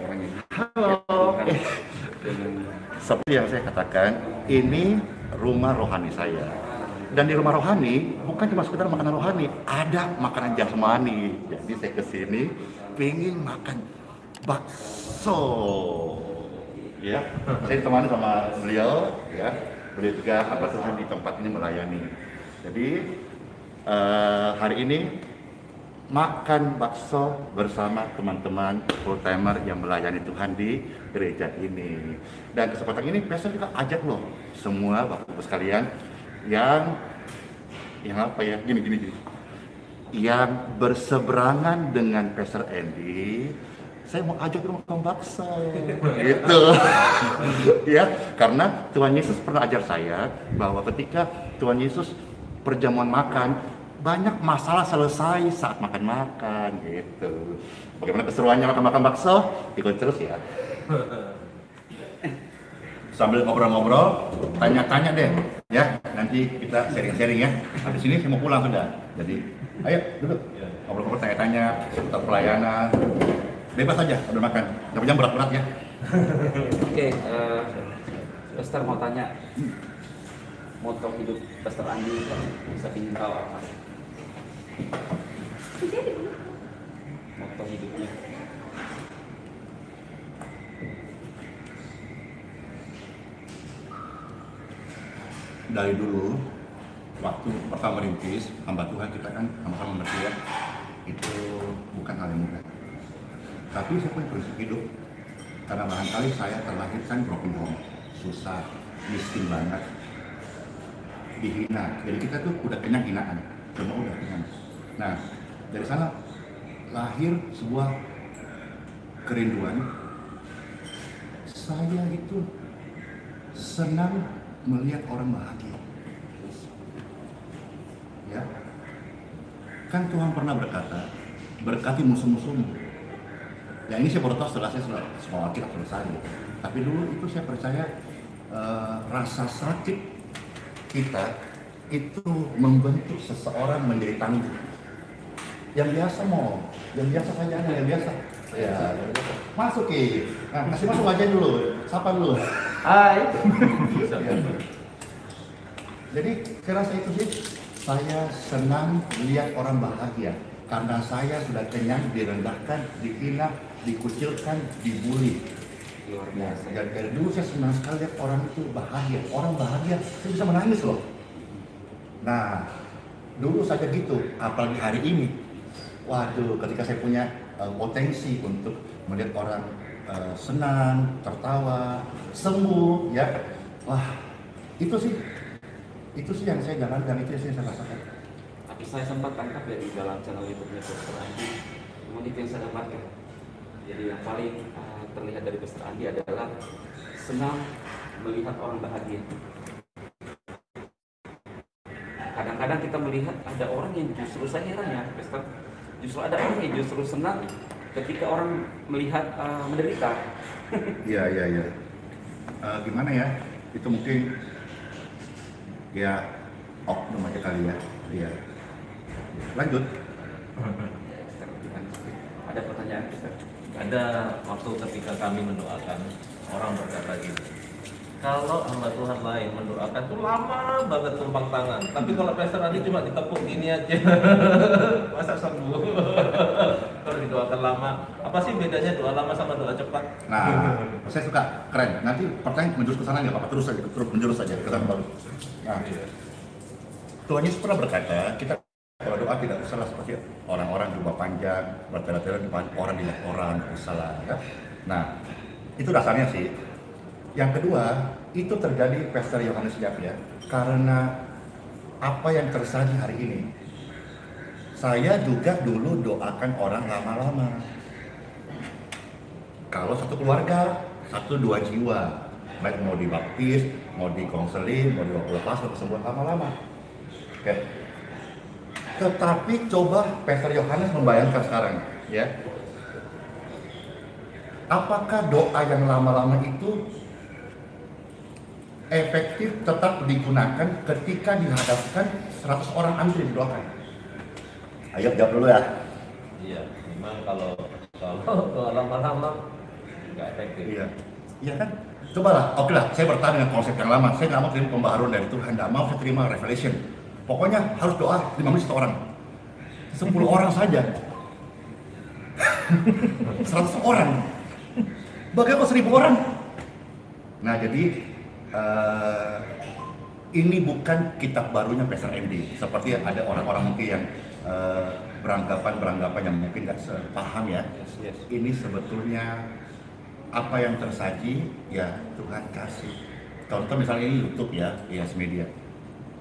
Halo. Seperti yang saya katakan, ini rumah rohani saya. Dan di rumah rohani bukan cuma sekedar makanan rohani, ada makanan jasmani. Jadi saya kesini pengen makan bakso. Ya, saya ditemani sama beliau. Ya, beliau juga apa Tuhan di tempat ini melayani. Jadi hari ini makan bakso bersama teman-teman full timer yang melayani Tuhan di gereja ini. Dan kesempatan ini Pastor juga ajak loh semua Bapak Ibu sekalian yang apa ya, gini. Yang berseberangan dengan Pastor Andy, saya mau ajak ke makan bakso. Gitu. Ya, karena Tuhan Yesus pernah ajar saya bahwa ketika Tuhan Yesus perjamuan makan, banyak masalah selesai saat makan-makan gitu. Bagaimana keseruannya makan-makan bakso? Ikut terus ya. Sambil ngobrol-ngobrol, tanya-tanya deh ya. Nanti kita sharing-sharing ya. Habis ini saya mau pulang sudah. Jadi, ayo duduk. Ngobrol-ngobrol, tanya-tanya seputar pelayanan. Bebas aja udah makan. Jangan berat-berat ya. Oke, Pastor mau tanya. Moto hidup Pastor Andi bisa ingin tahu apa? Moto hidupnya. Dari dulu, waktu pertama merintis, hamba Tuhan kita kan sama-sama mengerti ya, itu bukan hal yang mudah. Tapi saya punya prinsip hidup, karena barangkali saya terlahirkan broken home, susah, miskin banget, dihina. Jadi kita tuh udah kenyang hinaan, semua udah kenyang. Nah, dari sana lahir sebuah kerinduan. Saya itu senang melihat orang bahagia. Ya, kan Tuhan pernah berkata, berkati musuh-musuhmu. Ya ini saya baru tahu setelah saya sekolah Alkitab selesai. Tapi dulu itu saya percaya rasa sakit kita itu membentuk seseorang menjadi tangguh. Yang biasa yang biasa saja, yang biasa. Ya, masuk Ki. Nah, kasih masuk aja dulu, sapa dulu. Hai. Ya. Jadi saya rasa itu sih, saya senang melihat orang bahagia karena saya sudah kenyang, direndahkan, dihina, dikucilkan, dibully. Luar biasa. Dan dari dulu saya senang sekali lihat orang itu bahagia. Orang bahagia, saya bisa menangis loh. Nah, dulu saja gitu, apalagi hari ini. Waduh, ketika saya punya potensi untuk melihat orang senang, tertawa, sembuh, ya. Wah, itu sih yang saya jalan dan itu yang saya rasakan. Tapi saya sempat tangkap ya di dalam channel YouTube-nya Pastor Andi. Namun itu yang saya dapatkan. Jadi yang paling terlihat dari Pastor Andi adalah senang melihat orang bahagia. Kadang-kadang kita melihat ada orang yang justru, saya heran ya Pastor, justru ada orang yang justru senang ketika orang melihat menderita. Iya. Gimana ya? Itu mungkin ya oknum aja kali ya. Iya. Lanjut. Ada pertanyaan Pastor? Ada waktu ketika kami mendoakan, orang berkata gini, kalau hamba Tuhan lain mendoakan tuh lama banget tumpang tangan, tapi kalau Pastor Andi cuma ditepuk gini aja, masa sembuh. Kalau didoakan lama, apa sih bedanya doa lama sama doa cepat? Nah, saya suka, keren. Nanti pertanyaan menjurus ke sana nggak apa-apa, terus menjurus saja ke sana baru. Nah, Tuhan Yesus pernah berkata, kita kalau doa tidak usahlah seperti orang-orang jubah panjang, bertele-tele di depan orang, dilihat orang, tidak usahlah. Ya. Nah, itu dasarnya sih. Yang kedua, itu terjadi Pastor Yohanes Yap ya, karena apa yang terjadi hari ini. Saya juga dulu doakan orang lama-lama. Kalau satu keluarga, 1-2 jiwa, baik mau dibaptis, mau dikonseling, mau dilepas, mau kesembuhan lama-lama. Oke. Tetapi coba Pastor Yohanes membayangkan sekarang, ya. Apakah doa yang lama-lama itu efektif tetap digunakan ketika dihadapkan 100 orang antri didoakan? Ayo jawab dulu ya. Iya, memang kalau doa lama-lama nggak efektif. Iya, iya kan? Cobalah, oke lah, saya bertahan dengan konsep yang lama. Saya nggak mau terima pembaharuan dari Tuhan, nggak mau saya terima revelation. Pokoknya harus doa 5 menit 1 orang, 10 orang saja, 100 orang, bagaimana 1000 orang? Nah jadi ini bukan kitab barunya Pastor Andy. Seperti ada orang-orang mungkin yang beranggapan yang mungkin nggak paham ya. Yes. Ini sebetulnya apa yang tersaji ya Tuhan kasih. Contoh misalnya ini YouTube ya, IAS Media.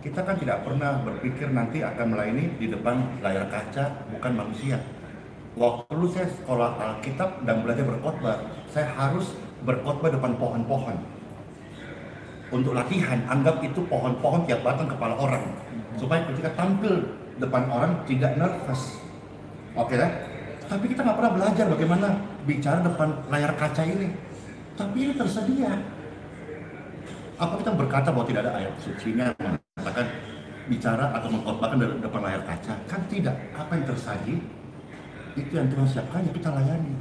Kita kan tidak pernah berpikir nanti akan melayani di depan layar kaca, bukan manusia. Waktu dulu saya sekolah Alkitab dan belajar berkhotbah, saya harus berkhotbah depan pohon-pohon. Untuk latihan, anggap itu pohon-pohon tiap batang kepala orang, supaya ketika tampil depan orang tidak nervous. Oke kan? Tapi kita nggak pernah belajar bagaimana bicara depan layar kaca ini. Tapi ini tersedia. Apa kita berkata bahwa tidak ada ayat sucinya mengatakan bicara atau mengkhotbahkan dari depan layar kaca? Kan tidak. Apa yang tersaji itu yang Tuhan siapkan, ya kita layani.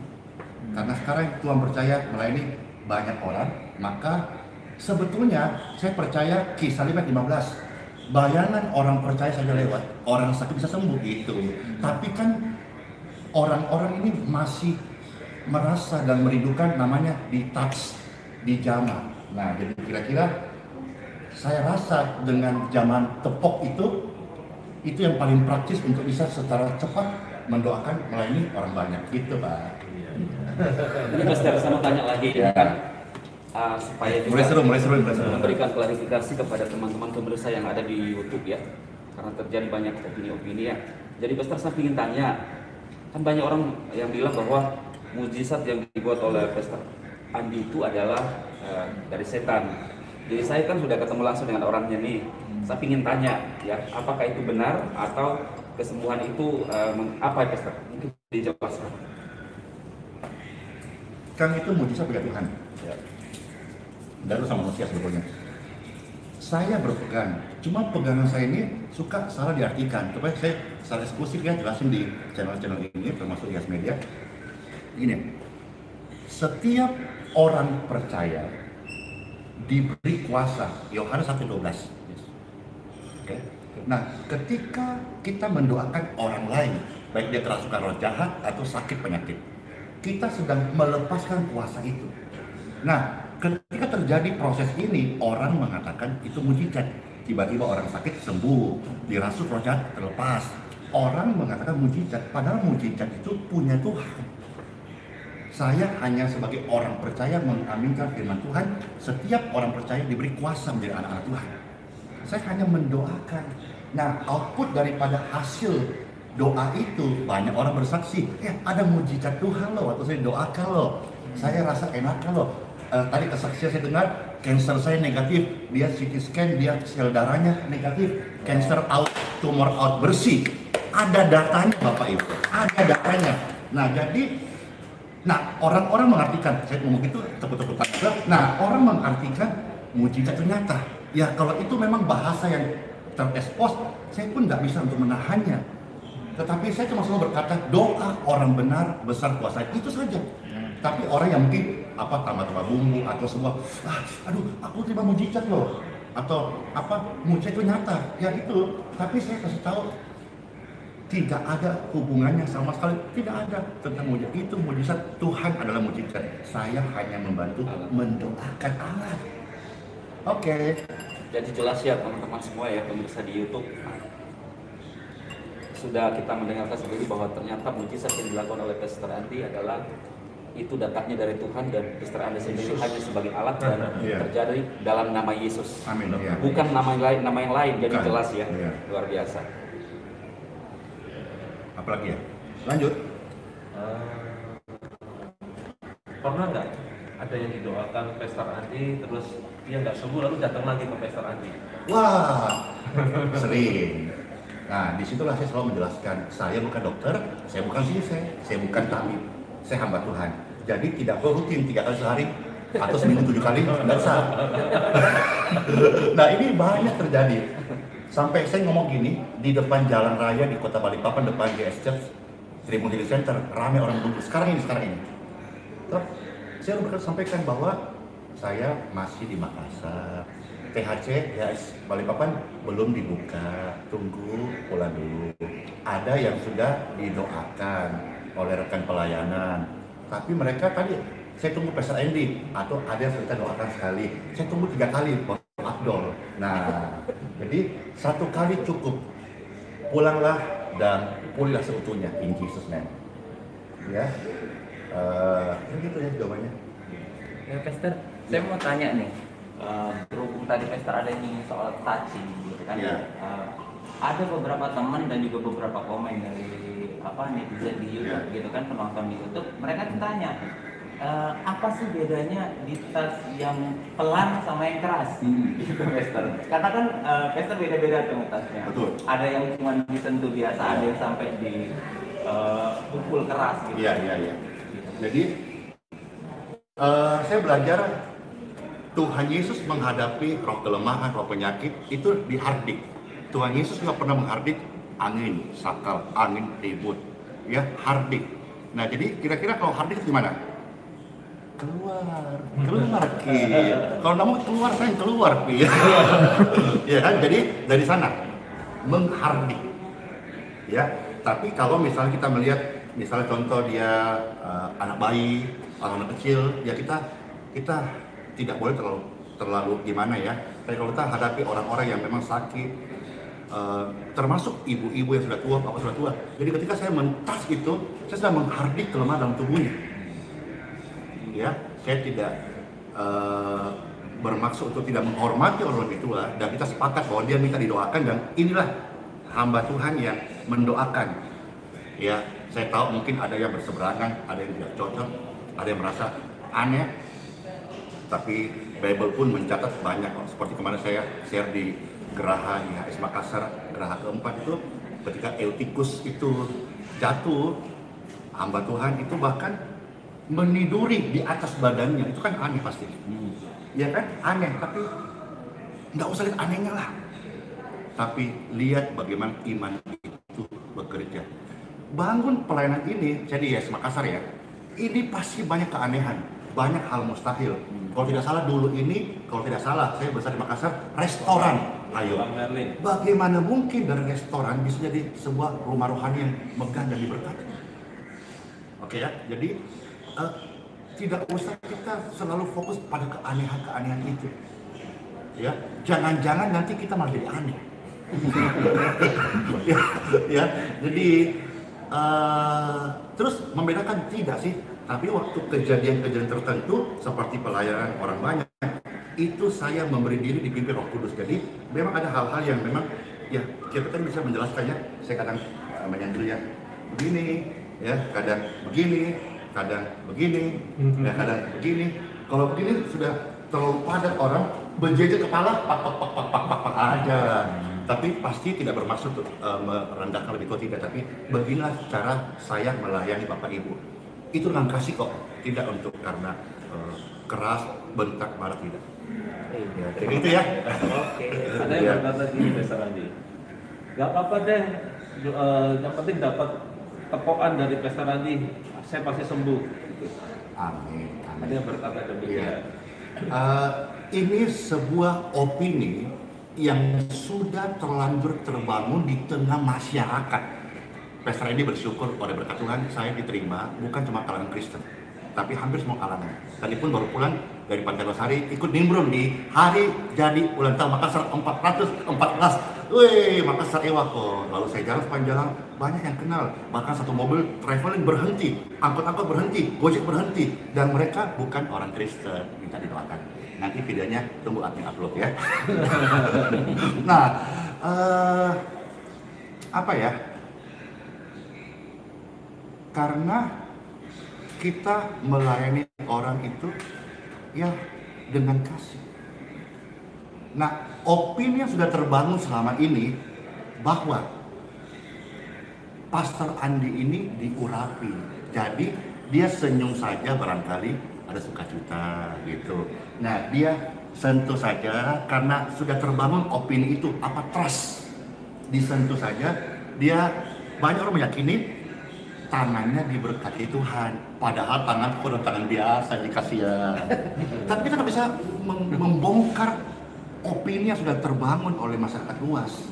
Karena sekarang Tuhan percaya melayani banyak orang, maka sebetulnya saya percaya Kisah 5:15, bayangan orang percaya saja lewat, orang sakit bisa sembuh gitu. Tapi kan orang-orang ini masih merasa dan merindukan namanya di-touch, dijamah. Nah jadi kira-kira saya rasa dengan zaman tepok itu yang paling praktis untuk bisa secara cepat mendoakan melayani orang banyak gitu Pak. Ini Pastor saya mau tanya lagi Ya. kan, supaya juga Mulai seru. memberikan klarifikasi kepada teman-teman pemirsa yang ada di YouTube ya, karena terjadi banyak opini-opini ya. Jadi Pastor saya ingin tanya, kan banyak orang yang bilang bahwa mujizat yang dibuat oleh Pastor Andi itu adalah dari setan. Jadi saya kan sudah ketemu langsung dengan orangnya nih. Saya ingin tanya ya, apakah itu benar atau kesembuhan itu apa ya Pastor? Mungkin dijelaskan. Kan itu mujizat bagi Tuhan. Ya. Dan itu sama manusia sebetulnya. Saya berpegang, cuma pegangan saya ini suka salah diartikan. Supaya saya secara eksklusif ya jelasin di channel-channel ini, termasuk IAS Media. Gini, setiap orang percaya diberi kuasa, Yohanes 1:12. Oke. Nah, ketika kita mendoakan orang lain, baik dia kerasukan roh jahat atau sakit penyakit, kita sedang melepaskan kuasa itu. Nah, ketika terjadi proses ini, orang mengatakan itu mujizat. Tiba-tiba orang sakit sembuh, dirasuk roh jahat terlepas. Orang mengatakan mujizat, padahal mujizat itu punya Tuhan. Saya hanya sebagai orang percaya mengaminkan firman Tuhan. Setiap orang percaya diberi kuasa menjadi anak-anak Tuhan. Saya hanya mendoakan. Nah, output daripada hasil doa itu, banyak orang bersaksi, ada mujizat Tuhan loh, waktu saya doakan loh, saya rasa enak loh. Tadi kesaksian saya dengar, cancer saya negatif, dia CT scan, dia sel darahnya negatif, cancer out, tumor out, bersih. Ada datanya Bapak Ibu, ada datanya. Nah jadi, orang-orang mengartikan, saya ngomong gitu tepuk-tepukan juga, orang mengartikan mujizat itu nyata. Ya kalau itu memang bahasa yang terekspos, saya pun nggak bisa untuk menahannya. Tetapi saya cuma selalu berkata, doa orang benar besar kuasa, itu saja. Tapi orang yang mungkin tambah-tambah bumbu atau semua, aduh aku terima mujizat loh, atau mujizat itu nyata, ya itu. Tapi saya kasih tahu, tidak ada hubungannya sama sekali, tidak ada tentang mujizat. Itu mujizat, Tuhan adalah mujizat. Saya hanya membantu mendoakan Allah. Oke. Jadi jelas ya teman-teman semua ya pemirsa di YouTube. Sudah kita mendengarkan sendiri bahwa ternyata mujizat yang dilakukan oleh Pastor Andi adalah itu datangnya dari Tuhan, dan Pastor Andi sendiri hanya sebagai alat dan terjadi dalam nama Yesus. Amin. Ya. Bukan nama yang lain. Jadi Bukan. jelas ya, Ya. luar biasa. Apalagi ya? Lanjut. Pernah nggak ada yang didoakan Pastor Andi terus dia nggak sembuh lalu datang lagi ke Pastor Andi? Wah, sering. Nah, disitulah saya selalu menjelaskan, saya bukan dokter, saya bukan saya bukan tabib, saya hamba Tuhan. Jadi tidak perlu rutin 3 kali sehari atau seminggu 7 kali, tidak sah. Nah ini banyak terjadi. Sampai saya ngomong gini, di depan jalan raya di kota Balikpapan, depan GS Church, Tribun Healing Center, ramai orang duduk. Sekarang ini. saya berkata sampaikan bahwa saya masih di Makassar. THC ya Balikpapan belum dibuka, tunggu pulang dulu. Ada yang sudah didoakan oleh rekan pelayanan, tapi mereka tadi saya tunggu Pastor Andy, atau ada yang sudah doakan sekali, saya tunggu 3 kali Pak Abdul. Nah, jadi 1 kali cukup, pulanglah dan pulihlah seutuhnya in Jesus name. Ya, begitu ya jawabannya. Ya, Pastor, saya mau tanya nih, berhubung tadi Pastor ada yang soal touching gitu kan, Iya. ada beberapa teman dan juga beberapa komen dari netizen di YouTube Iya. gitu kan, penonton di YouTube, mereka tanya apa sih bedanya di touch yang pelan sama yang keras gitu Pastor? Karena kan Pastor beda-beda tuh touchnya. Betul. Ada yang cuma disentuh biasa, ada yang sampai di pukul keras gitu. Iya. Jadi saya belajar Tuhan Yesus menghadapi roh kelemahan, roh penyakit itu dihardik. Tuhan Yesus juga pernah menghardik angin, sakal, angin, ribut, ya hardik. Nah jadi kira-kira kalau hardik itu gimana? Keluar Ki. Kalau nggak mau keluar, saya yang keluar Ki. Ya kan, jadi dari sana menghardik. Ya, tapi kalau misalnya kita melihat, misalnya contoh dia anak bayi, anak kecil, ya kita tidak boleh terlalu gimana ya. Tapi kalau kita hadapi orang-orang yang memang sakit, termasuk ibu-ibu yang sudah tua, bapak sudah tua. Jadi ketika saya mentas itu, saya sudah menghardik kelemahan dalam tubuhnya. Ya, saya tidak bermaksud untuk tidak menghormati orang lebih tua, dan kita sepakat bahwa dia minta didoakan, dan inilah hamba Tuhan yang mendoakan. Ya, saya tahu mungkin ada yang berseberangan, ada yang tidak cocok, ada yang merasa aneh, tapi Bible pun mencatat banyak kok. Seperti kemarin saya share di Geraha IHS Makassar, Geraha keempat itu, ketika Eutikus itu jatuh, hamba Tuhan itu bahkan meniduri di atas badannya. Itu kan aneh pasti. Ya kan, aneh, tapi nggak usah lihat anehnya lah, tapi lihat bagaimana iman itu bekerja. Bangun pelayanan ini, jadi IHS Makassar ya, ini pasti banyak keanehan, banyak hal mustahil. Kalau tidak salah dulu ini, kalau tidak salah, saya besar di Makassar, restoran. Ayo, Bang Merlin. bagaimana mungkin dari restoran bisa jadi sebuah rumah rohani yang megah dan diberkati? Oke ya, jadi tidak usah kita selalu fokus pada keanehan-keanehan itu. Ya, jangan-jangan nanti kita malah jadi aneh. ya, jadi terus membedakan tidak sih? Tapi waktu kejadian-kejadian tertentu seperti pelayanan orang banyak, itu saya memberi diri dipimpin Roh Kudus. Jadi memang ada hal-hal yang memang ya kita kan bisa menjelaskannya. Saya kadang menyandul ya begini, ya kadang begini, kadang begini, ya kadang begini. Kalau begini sudah terlalu padat orang berjejer kepala pak aja. Tapi pasti tidak bermaksud untuk merendahkan lebih tua, tidak. Tapi beginilah cara saya melayani Bapak Ibu. Itu dengan kasih kok, tidak untuk karena keras, bentak, marah, tidak. Ya, kayak gitu ya. Oke. Ada yang berkata gini, Pastor Andi, gak apa-apa deh, yang penting dapat tepokan dari Pastor Andi, saya pasti sembuh. Gitu. Amin. Ada yang berkata demikian. Ini sebuah opini yang sudah terlanjur terbangun di tengah masyarakat. Pastor Edi bersyukur pada berkat Tuhan saya diterima bukan cuma kalangan Kristen, tapi hampir semua kalangan. Tadi pun baru pulang dari Pantai Losari ikut nimbrung di hari jadi ulang tahun Makassar 414. Wih, Makassar Ewa kok. Lalu saya jalan sepanjang jalan, banyak yang kenal. Bahkan satu mobil traveling berhenti, angkot-angkot berhenti, Gojek berhenti, dan mereka bukan orang Kristen. Minta didoakan. Nanti videonya tunggu admin upload ya. Nah, apa ya? Karena kita melayani orang itu ya dengan kasih. Nah, opini yang sudah terbangun selama ini bahwa Pastor Andi ini diurapi, jadi dia senyum saja barangkali ada sukacita gitu. Nah, dia sentuh saja karena sudah terbangun opini itu, trust, disentuh saja dia banyak orang meyakini. tangannya diberkati Tuhan, padahal tanganku adalah tangan biasa, dikasih ya. Tapi kita nggak bisa membongkar opini yang sudah terbangun oleh masyarakat luas.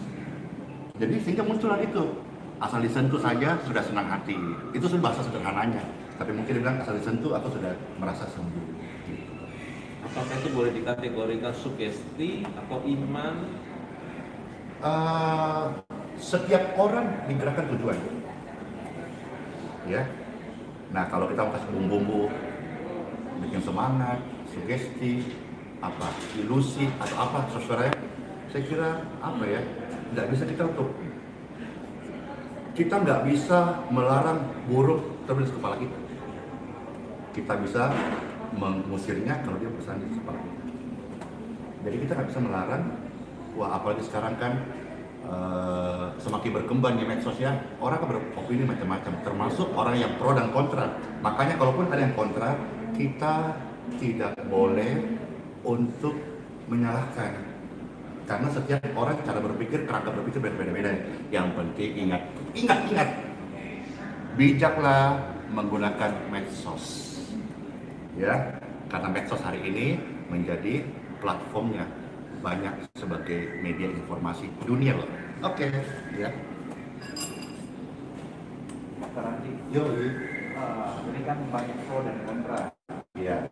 Jadi sehingga muncullah itu, asal disentuh saja sudah senang hati. Itu sudah bahasa sederhananya. Tapi mungkin dia bilang asal disentuh aku sudah merasa sembuh. Apakah itu boleh dikategorikan sugesti atau iman? Setiap orang digerakkan tujuan. Ya. Nah, kalau kita mau kasih bumbu-bumbu bikin semangat, sugesti, apa ilusi atau apa saudara, saya kira apa ya, nggak bisa kita tutup. Kita nggak bisa melarang burung terbang di kepala kita. Kita bisa mengusirnya kalau dia bersandar di kepala kita. Jadi kita nggak bisa melarang. Wah, apalagi sekarang kan semakin berkembang di medsos ya, orang kan beropini macam-macam, termasuk orang yang pro dan kontra. Makanya kalaupun ada yang kontra, kita tidak boleh untuk menyalahkan, karena setiap orang cara berpikir, kerangka berpikir berbeda-beda. Yang penting ingat, bijaklah menggunakan medsos, ya, karena medsos hari ini menjadi platformnya banyak sebagai media informasi dunia loh. Oke, ya. Dr. Andi, Yo, ini kan banyak pro dan kontra. iya.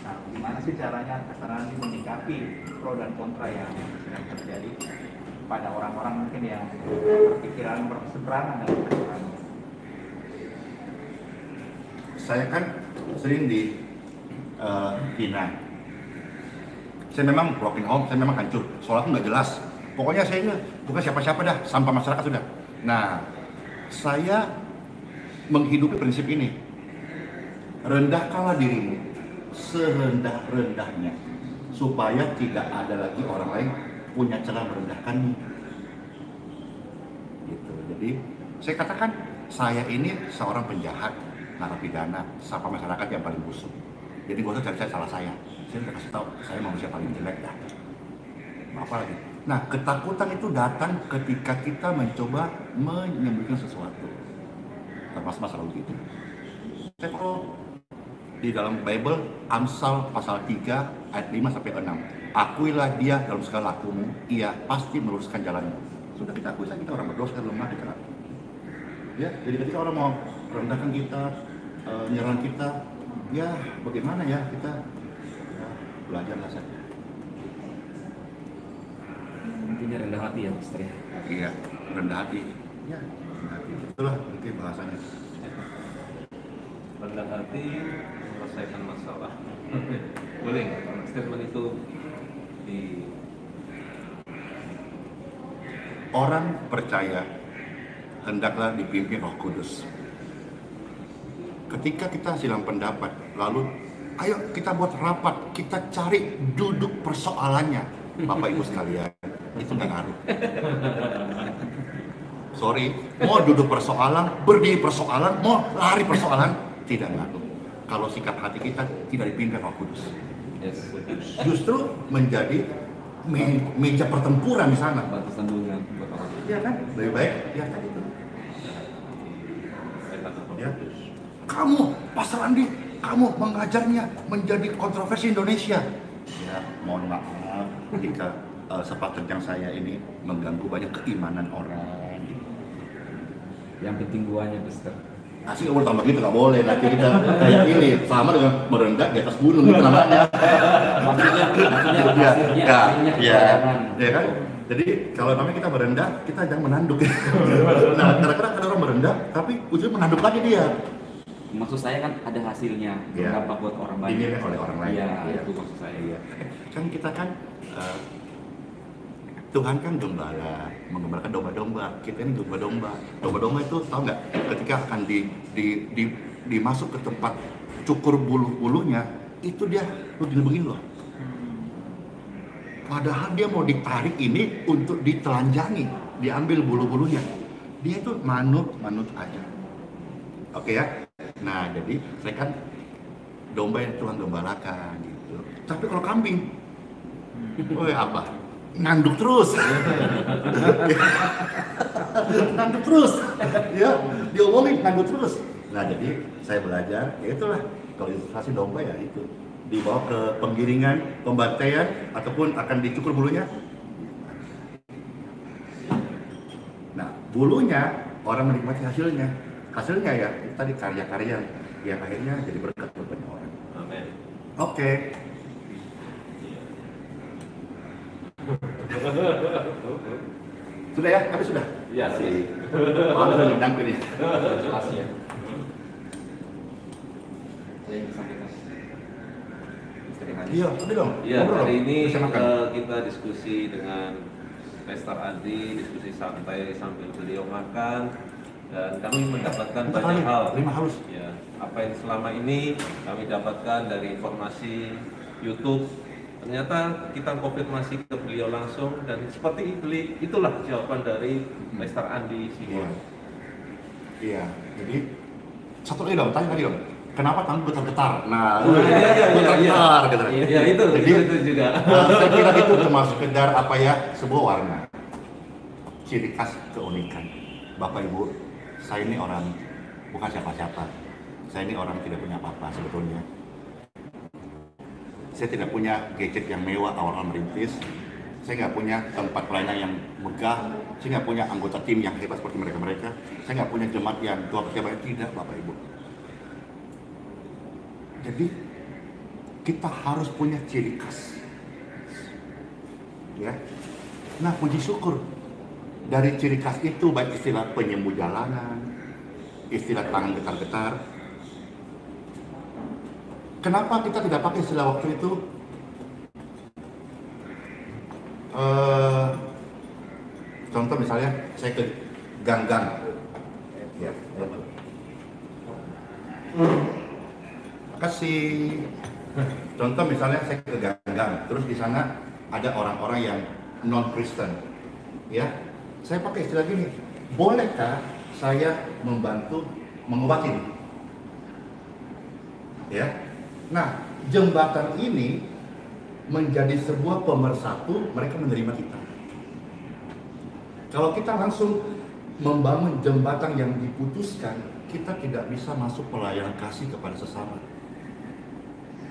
Nah, gimana sih caranya Dr. Andi menyikapi pro dan kontra yang sedang terjadi pada orang-orang mungkin yang berpikiran berseberangan dengan Dr. Andi? Saya kan sering di hina. Saya memang broken home, saya memang hancur. Soalnya nggak jelas. Pokoknya saya ini bukan siapa-siapa dah, sampah masyarakat sudah. Nah, saya menghidupi prinsip ini. Rendahkanlah dirimu serendah-rendahnya, supaya tidak ada lagi orang lain punya cara merendahkanmu. Gitu. Jadi, saya katakan saya ini seorang penjahat, narapidana, sampah masyarakat yang paling busuk. Jadi gak usah cari salah saya udah kasih tahu saya manusia paling jelek dah. Apa lagi? Nah, ketakutan itu datang ketika kita mencoba menyembuhkan sesuatu, termasuk masalah begitu. Saya kalau di dalam Bible, Amsal pasal 3 ayat 5 sampai 6, akuilah dia dalam segala lakumu, ia pasti meluruskan jalanmu. Sudah kita akui saja kita orang berdosa, lemah, kita. Ya, jadi ketika orang mau merendahkan kita, nyerang kita, ya bagaimana ya kita belajarlah saja. Intinya rendah hati ya, Mister ya. Iya, rendah hati. Ya, rendah hati. Itulah mungkin bahasanya. Rendah hati menyelesaikan masalah. Boleh nggak statement itu di Orang percaya hendaklah dipimpin Roh Kudus. Ketika kita silang pendapat, lalu ayo kita buat rapat, kita cari duduk persoalannya. Bapak Ibu sekalian, itu nggak ngaruh. Sorry, mau duduk persoalan, berdiri persoalan, mau lari persoalan, tidak ngaruh. Kalau sikap hati kita tidak dipimpin Roh Kudus, Yes. justru menjadi meja pertempuran di sana. Batu sandungan buat orang. Iya kan? Lebih baik ya tadi itu. Ya. Kamu, Pastor Andi, kamu mengajarnya menjadi kontroversi Indonesia. Ya, mohon maaf jika sepak terjang saya ini mengganggu banyak keimanan orang. Yang penting guanya, Mister. Asli nggak boleh tambah gitu, nggak boleh. Nanti kita kayak ini, sama dengan merendah di atas gunung itu namanya. Maksudnya hasilnya, Ya, hasilnya ya, kebenaran. ya kan? Jadi kalau namanya kita merendah, kita jangan menanduk. Nah, kadang-kadang ada orang merendah, tapi ujungnya menanduk lagi dia. Maksud saya kan ada hasilnya, Iya. dampak buat orang banyak. Dinilai oleh orang lain. Iya, Iya. itu maksud saya. Iya. Kan kita kan Tuhan kan gembala, menggembalakan domba-domba. Kita ini domba-domba. Domba-domba itu tahu nggak? Ketika akan dimasuk ke tempat cukur bulu-bulunya, itu dia begini loh. Padahal dia mau ditarik ini untuk ditelanjangi, diambil bulu-bulunya. Dia itu manut aja. Oke ya. Nah, jadi saya kan domba yang Tuhan gembalakan gitu. Tapi kalau kambing, apa? Nanduk terus. nangkut terus, ya, diomongin nangkut terus. Nah jadi saya belajar, ya itulah kalau ilustrasi domba ya itu dibawa ke penggiringan, pembantaian, ataupun akan dicukur bulunya. Nah bulunya orang menikmati hasilnya, ya itu tadi karya-karya yang akhirnya jadi berkat buat banyak orang. Amin. Oke. Sudah ya? Kami sudah? Iya, sih. Malu udah ngundang ini. Jelas ya. Ada yang disampaikan? Misteri Hanis. Iya, udah dong. Iya, Ngobrol hari dong. ini Bisa makan. kita diskusi dengan Pastor Andi, diskusi santai sambil beliau makan, dan kami mendapatkan Bentar banyak lagi, hal. 5 halus. Ya, apa yang selama ini kami dapatkan dari informasi YouTube, ternyata kita konfirmasi ke beliau langsung, dan seperti itulah jawaban dari Pastor Andi Iya. Simon. Iya. Jadi satu lagi dong, tanya lagi dong. Kenapa tangan getar-getar? Nah, Iya, getar-getar gitu. Iya, itu juga. Saya kira itu cuma sekedar apa ya, sebuah warna, ciri khas keunikan. Bapak Ibu, saya ini orang bukan siapa-siapa. Saya ini orang tidak punya apa-apa sebetulnya. Saya tidak punya gadget yang mewah awal-awal merintis. Saya nggak punya tempat pelayanan yang megah. Saya nggak punya anggota tim yang hebat seperti mereka-mereka. Saya nggak punya jemaat yang tua percaya. Tidak, Bapak Ibu. Jadi kita harus punya ciri khas. Ya. Nah, puji syukur dari ciri khas itu, baik istilah penyembuh jalanan, istilah tangan getar-getar. Kenapa kita tidak pakai istilah waktu itu? Contoh misalnya saya ke gang-gang, ya, kasih contoh misalnya saya ke gang-gang, terus di sana ada orang-orang yang non Kristen, ya, saya pakai istilah gini, bolehkah saya membantu mengobati? Ya, nah jembatan ini menjadi sebuah pemersatu, mereka menerima kita. Kalau kita langsung membangun jembatan yang diputuskan, kita tidak bisa masuk pelayanan kasih kepada sesama.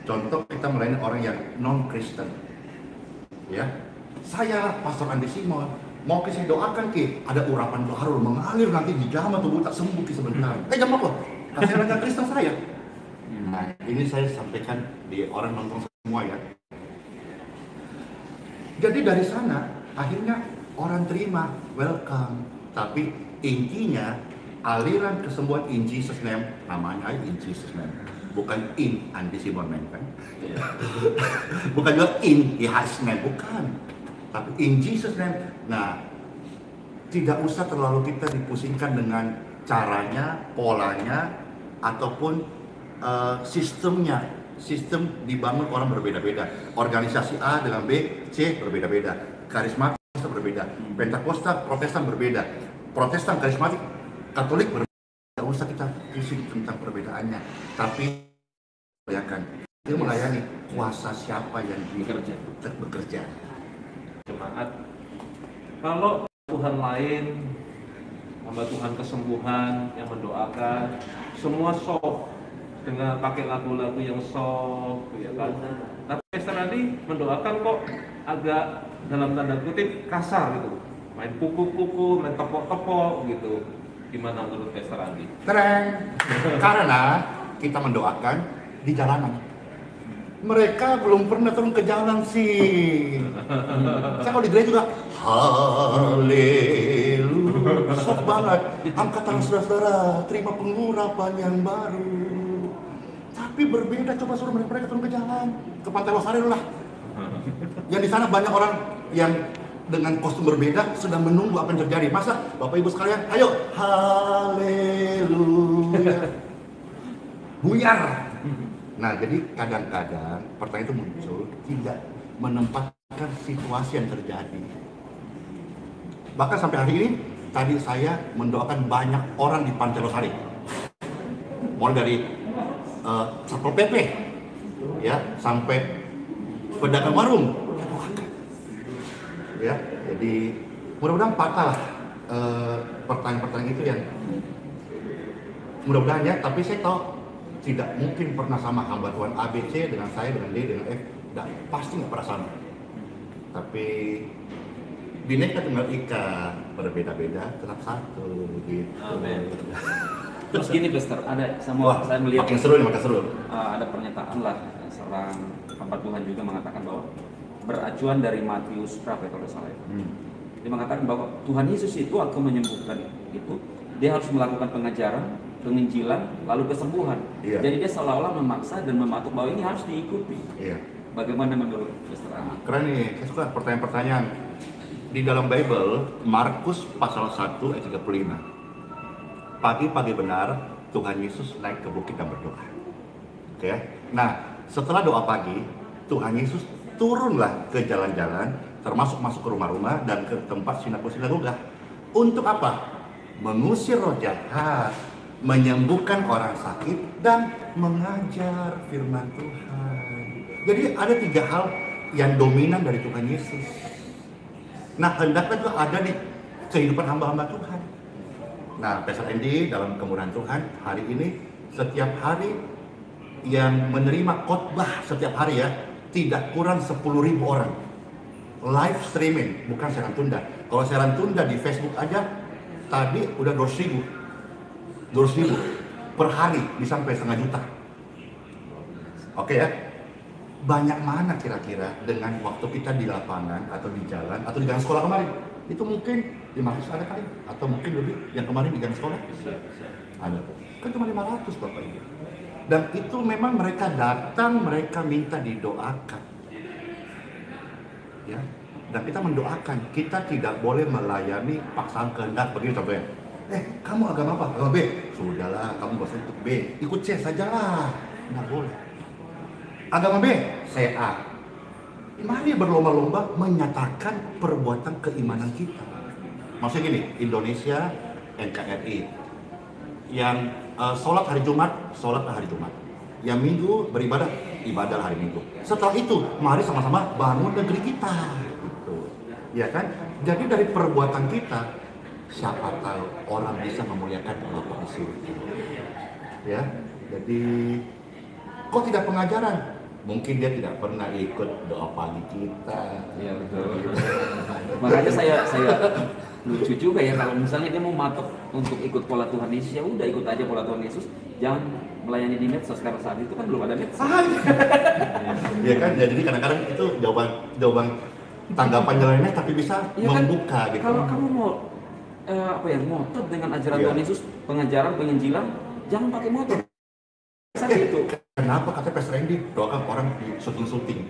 Contoh kita melayani orang yang non-Kristen, ya. Saya Pastor Andi Simon, mau saya doakan Ki, ada urapan baru mengalir nanti di dalam tubuh tak sembuh Ki sebentar. Jangan apa, kasih orang Kristen saya. Nah, ini saya sampaikan di orang nonton semua ya. Jadi dari sana akhirnya orang terima, welcome. Tapi intinya aliran kesembuhan in Jesus name, namanya in Jesus name. Bukan in Andi Simon name kan? Bukan juga in Yahas name, bukan. Tapi in Jesus name. Nah, tidak usah terlalu kita dipusingkan dengan caranya, polanya, ataupun sistemnya. Sistem dibangun orang berbeda-beda. Organisasi A dengan B, C berbeda-beda. Karismatik berbeda. Pentakosta, Protestan berbeda. Protestan, karismatik, Katolik berbeda. Tidak usah kita pusing tentang perbedaannya. Tapi bayangkan, dia melayani kuasa siapa yang bekerja. Jemaat, kalau Tuhan lain, hamba Tuhan kesembuhan yang mendoakan, semua soft dengan pakai lagu-lagu yang soft, ya kan? Tapi Pastor Andi mendoakan kok agak dalam tanda kutip kasar gitu, main pukul-pukul, main tepok-tepok gitu. Gimana menurut Pastor Andi? Keren, karena kita mendoakan di jalanan. Mereka belum pernah turun ke jalan sih. Saya kalau di gereja juga haleluya, sok banget. Angkat tangan saudara-saudara, terima pengurapan yang baru. Tapi berbeda, coba suruh mereka turun ke jalan, ke Pantai Losari lah. Yang di sana banyak orang yang dengan kostum berbeda sedang menunggu apa yang terjadi. Masa Bapak Ibu sekalian, ayo haleluya, buyar. Nah, jadi kadang-kadang pertanyaan itu muncul tidak menempatkan situasi yang terjadi. Bahkan sampai hari ini, tadi saya mendoakan banyak orang di Pantai Losari. Mulai dari Satpol PP, ya, sampai pedagang warung. Ya, jadi mudah-mudahan patah lah pertanyaan-pertanyaan itu yang mudah-mudahan ya, tapi saya tahu tidak mungkin pernah sama hamba Tuhan ABC dengan saya, dengan D, dengan F, dan pasti nggak pernah sama. Tapi Bineka Tunggal Ika berbeda-beda tetap satu gitu. Amin. Terus gini Pastor, ada Wah, saya melihat makin seru nih, makin seru. ada pernyataan lah seorang hamba Tuhan juga mengatakan bahwa beracuan dari Matius berapa ya kalau salah itu. Dia mengatakan bahwa Tuhan Yesus itu akan menyembuhkan itu, dia harus melakukan pengajaran, penginjilan, lalu kesembuhan. Iya. Jadi dia seolah-olah memaksa dan mematuk bahwa ini harus diikuti. Iya. Bagaimana menurut Pastor Andi? Keren nih, saya suka pertanyaan-pertanyaan. Di dalam Bible, Markus pasal 1 ayat 35. Pagi-pagi benar, Tuhan Yesus naik ke bukit dan berdoa. Oke ya? Nah, setelah doa pagi, Tuhan Yesus turunlah ke jalan-jalan, termasuk masuk ke rumah-rumah dan ke tempat sinagoga. Untuk apa? Mengusir roh jahat, menyembuhkan orang sakit, dan mengajar firman Tuhan. Jadi ada 3 hal yang dominan dari Tuhan Yesus. Nah, hendaknya itu ada di kehidupan hamba-hamba Tuhan. Nah, Pastor Andy dalam kemurahan Tuhan hari ini setiap hari yang menerima khotbah setiap hari ya, tidak kurang 10.000 orang. Live streaming, bukan siaran tunda. Kalau siaran tunda di Facebook aja tadi udah 200.000 per hari, bisa sampai 500.000. Oke ya. Banyak mana kira-kira dengan waktu kita di lapangan atau di jalan atau di gang sekolah kemarin? Itu mungkin 500 ada kali, atau mungkin lebih yang kemarin di gang sekolah? Ada. Kan cuma 500 Bapak Ibu. Dan itu memang mereka datang, mereka minta didoakan. Ya. Dan kita mendoakan, kita tidak boleh melayani paksaan kehendak. Begini contohnya, kamu agama apa? Agama B. Sudahlah, kamu gak usah ikut B, ikut C sajalah. Nggak boleh. Agama B, saya A. Mari berlomba-lomba menyatakan perbuatan keimanan kita. Maksudnya gini, Indonesia, NKRI, yang sholat hari Jumat, sholat hari Jumat. Yang Minggu beribadah, ibadah hari Minggu. Setelah itu, mari sama-sama bangun negeri kita. Gitu. Ya kan? Jadi dari perbuatan kita, siapa tahu orang bisa memuliakan Bapa di surga. Ya, jadi kok tidak pengajaran? Mungkin dia tidak pernah ikut doa pagi kita. Iya betul. Makanya saya lucu juga ya kalau misalnya dia mau matok untuk ikut pola Tuhan Yesus, ya udah ikut aja pola Tuhan Yesus. Jangan melayani di medsos karena saat itu kan belum ada medsos. Iya kan? Ya, jadi kadang-kadang itu jawaban tanggapan jalannya tapi bisa Ya kan, membuka gitu. Kalau kamu mau ngotot dengan ajaran Iya. Tuhan Yesus, pengajaran, penginjilan, jangan pakai motor. Itu. Kenapa katanya Pastor Randy doakan orang di syuting-syuting?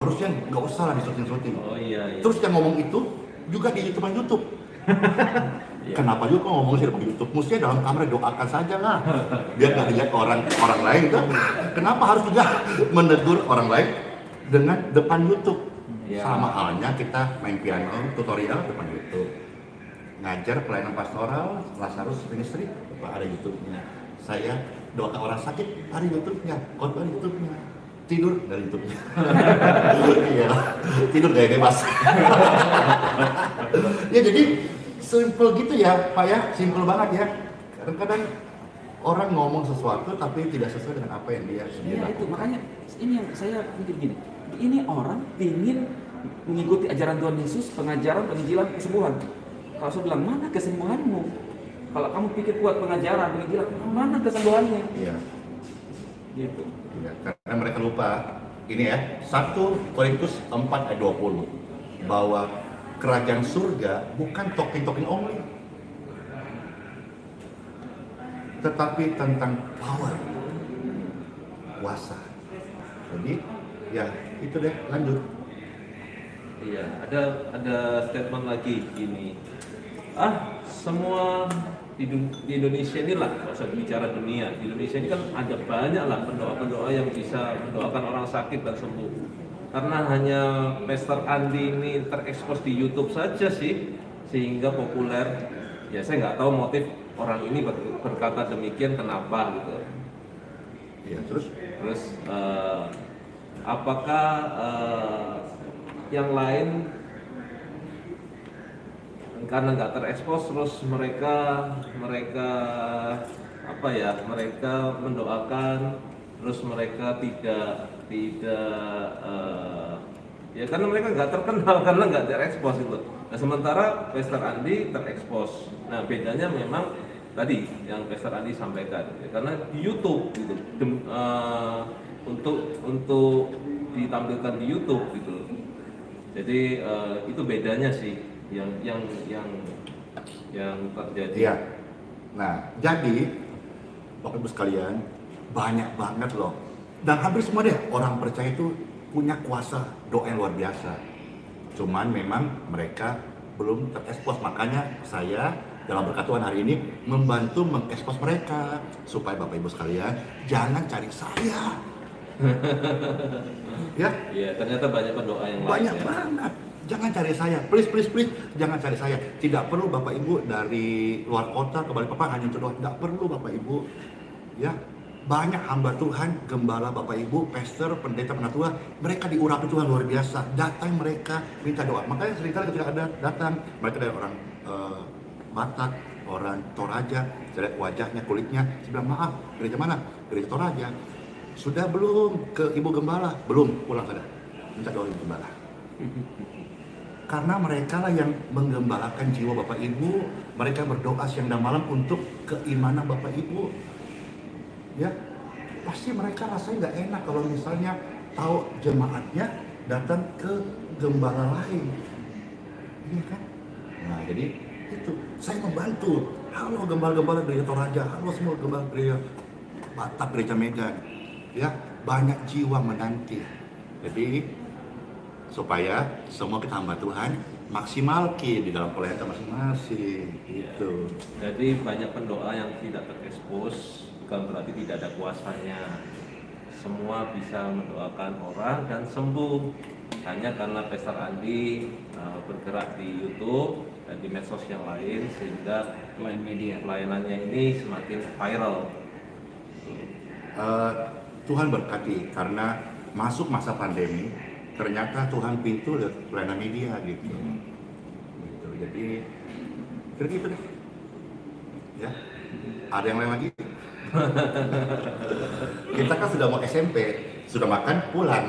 Harusnya nggak usah lah di syuting-syuting. Oh iya. Terus yang ngomong itu juga di YouTube. Kenapa juga kok ngomong sih di YouTube? Mestinya dalam kamar doakan saja lah, biar nggak dilihat orang lain kan? Kenapa harus juga menegur orang lain dengan depan YouTube? Ya. Sama halnya kita main piano tutorial depan YouTube, ngajar pelayanan pastoral Lazarus Ministry, ada YouTube-nya. Saya doakan orang sakit, ada YouTube-nya, khotbah YouTube-nya, tidur dari YouTube-nya. Iya, tidur gaya bebas. Ya jadi simple gitu ya Pak ya, simple banget ya. Kadang-kadang orang ngomong sesuatu tapi tidak sesuai dengan apa yang dia sendiri Iya itu lakukan. makanya ini yang saya pikir gini. Ini orang ingin mengikuti ajaran Tuhan Yesus, pengajaran, penginjilan, kesembuhan. Kalau saya bilang mana kesembuhanmu? Kalau kamu pikir kuat pengajaran, penginjilan, mana kesembuhannya? Iya. Gitu. Ya, karena mereka lupa ini ya 1 Korintus 4 ayat 20 bahwa kerajaan surga bukan talking only, tetapi tentang power, kuasa. Jadi ya itu deh, lanjut. Iya, ada statement lagi gini. Semua di Indonesia ini lah, nggak usah bicara dunia. Di Indonesia ini kan ada banyak lah pendoa-pendoa yang bisa mendoakan orang sakit dan sembuh. Karena hanya Pastor Andi ini terekspos di YouTube saja sih, sehingga populer. Ya saya nggak tahu motif orang ini berkata demikian kenapa gitu. Ya, terus Apakah yang lain karena nggak terekspos, terus mereka apa ya, mereka mendoakan, terus mereka tidak ya karena mereka nggak terkenal, karena nggak terekspos itu. Nah sementara Pastor Andi terekspos. Nah bedanya memang tadi yang Pastor Andi sampaikan, ya, karena di YouTube gitu, untuk ditampilkan di YouTube gitu. Jadi itu bedanya sih yang terjadi. Iya. Nah, jadi Bapak Ibu sekalian, banyak banget loh. Dan hampir semua deh orang percaya itu punya kuasa doa yang luar biasa. Cuman memang mereka belum terekspos. Makanya saya dalam berkat Tuhan hari ini membantu mengekspos mereka supaya Bapak Ibu sekalian jangan cari saya. Ya, Iya, ternyata banyak pendoa yang lain. banyak Ya. banget. Jangan cari saya, please, jangan cari saya. Tidak perlu Bapak Ibu dari luar kota ke Balikpapan hanya untuk doa. Tidak perlu Bapak Ibu. Ya, banyak hamba Tuhan, gembala Bapak Ibu, pastor, pendeta, penatua, mereka diurapi Tuhan luar biasa. Datang mereka minta doa. Makanya seringkali ketika ada datang, mereka dari orang Batak, orang Toraja, saya lihat wajahnya, kulitnya, saya bilang maaf, gereja mana? Gereja Toraja. Sudah belum ke Ibu Gembala? Belum, pulang saja. Minta doa Ibu Gembala. Karena mereka lah yang menggembalakan jiwa Bapak Ibu, mereka berdoa siang dan malam untuk keimanan Bapak Ibu. Ya, pasti mereka rasanya nggak enak kalau misalnya tahu jemaatnya datang ke gembala lain. Iya kan? Nah, jadi itu saya membantu. Halo gembala-gembala gereja Toraja, halo semua gembala gereja Batak, gereja Medan. Ya, banyak jiwa menanti. Jadi supaya semua kita hamba Tuhan maksimal di dalam pelayanan masing-masing gitu. Jadi banyak pendoa yang tidak terekspos, bukan berarti tidak ada kuasanya. Semua bisa mendoakan orang dan sembuh. Hanya karena Pastor Andi bergerak di YouTube dan di medsos yang lain, sehingga pelayanannya ini semakin viral. Tuhan berkati karena masuk masa pandemi, ternyata Tuhan pintu pelayanan media gitu. Gitu. Jadi kira gitu deh. Ya. Ada yang lain lagi? Kita kan sudah mau SMP, sudah makan pulang.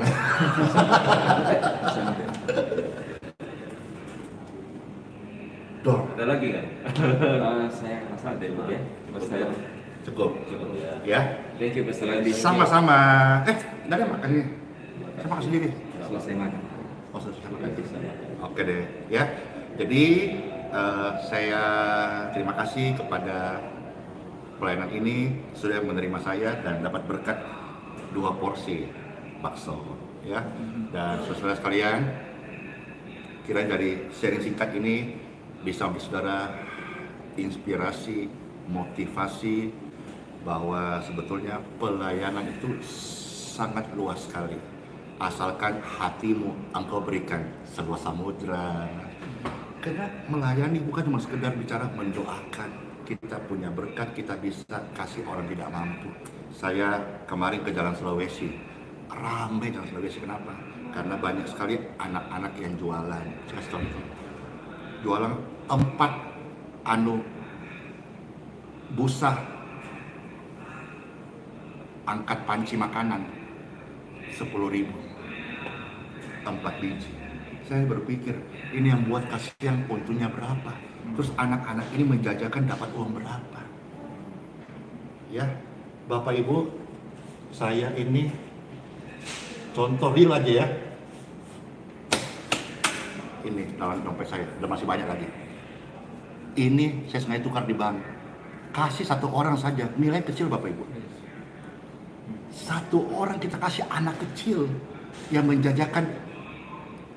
Dor, Ada lagi kan? Saya rasa ada Bu ya. Mas saya cukup. Cukup ya. Ya. thank you Pastor Andi. Sama-sama. Nggak ada makan ini. Saya makan sendiri. Selesai makan. Oh, selesai makan. Oke deh, ya. Jadi saya terima kasih kepada pelayanan ini sudah menerima saya dan dapat berkat 2 porsi bakso, ya. Dan saudara sekalian, kiranya dari sharing singkat ini bisa memberi saudara inspirasi, motivasi bahwa sebetulnya pelayanan itu sangat luas sekali. Asalkan hatimu engkau berikan seluas samudra. Karena melayani bukan cuma sekedar bicara mendoakan. Kita punya berkat, kita bisa kasih orang tidak mampu. Saya kemarin ke Jalan Sulawesi, ramai Jalan Sulawesi. Kenapa? Karena banyak sekali anak-anak yang jualan. Saya kasih contoh. Jualan 4 busa angkat panci makanan 10.000, 4 biji. Saya berpikir ini yang buat kasihan untungnya berapa, terus anak-anak ini menjajakan dapat uang berapa. Ya, Bapak Ibu, saya ini contoh real aja ya. Ini dalam dompet saya, udah masih banyak lagi. Ini saya sengaja tukar di bank. Kasih 1 orang saja, nilai kecil Bapak Ibu. 1 orang kita kasih anak kecil yang menjajakan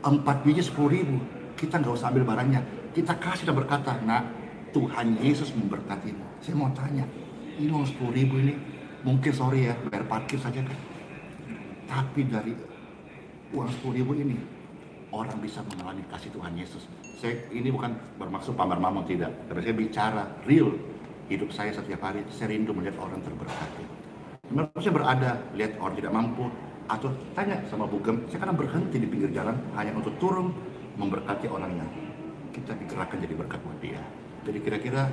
4 biji 10.000. Kita nggak usah ambil barangnya, kita kasih dan berkata, nah Tuhan Yesus memberkatimu. Saya mau tanya, ini uang 10.000 ini mungkin sorry ya bayar parkir saja kan, tapi dari uang 10.000 ini orang bisa mengalami kasih Tuhan Yesus. Saya ini bukan bermaksud pamer mamon, tidak, tapi saya bicara real hidup saya setiap hari. Saya rindu melihat orang terberkati. Mereka saya berada lihat orang tidak mampu, atau tanya sama Bu Gem, saya kadang berhenti di pinggir jalan hanya untuk turun memberkati orangnya. kita digerakkan jadi berkat buat dia. Jadi kira-kira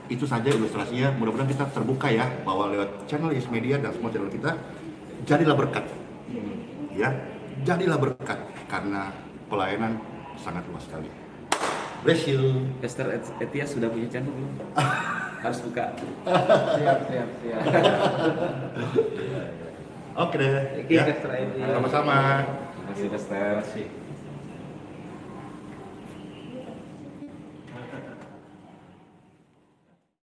itu saja ilustrasinya. Mudah-mudahan kita terbuka ya, bahwa lewat channel Yes Media dan semua channel kita, jadilah berkat. Ya, jadilah berkat karena pelayanan sangat luas sekali. Bless you. Pastor Etias sudah punya channel belum? Harus buka. Siap. Oke deh. Oke, Ya. Pastor Edi. Sama-sama. Terima kasih Pastor.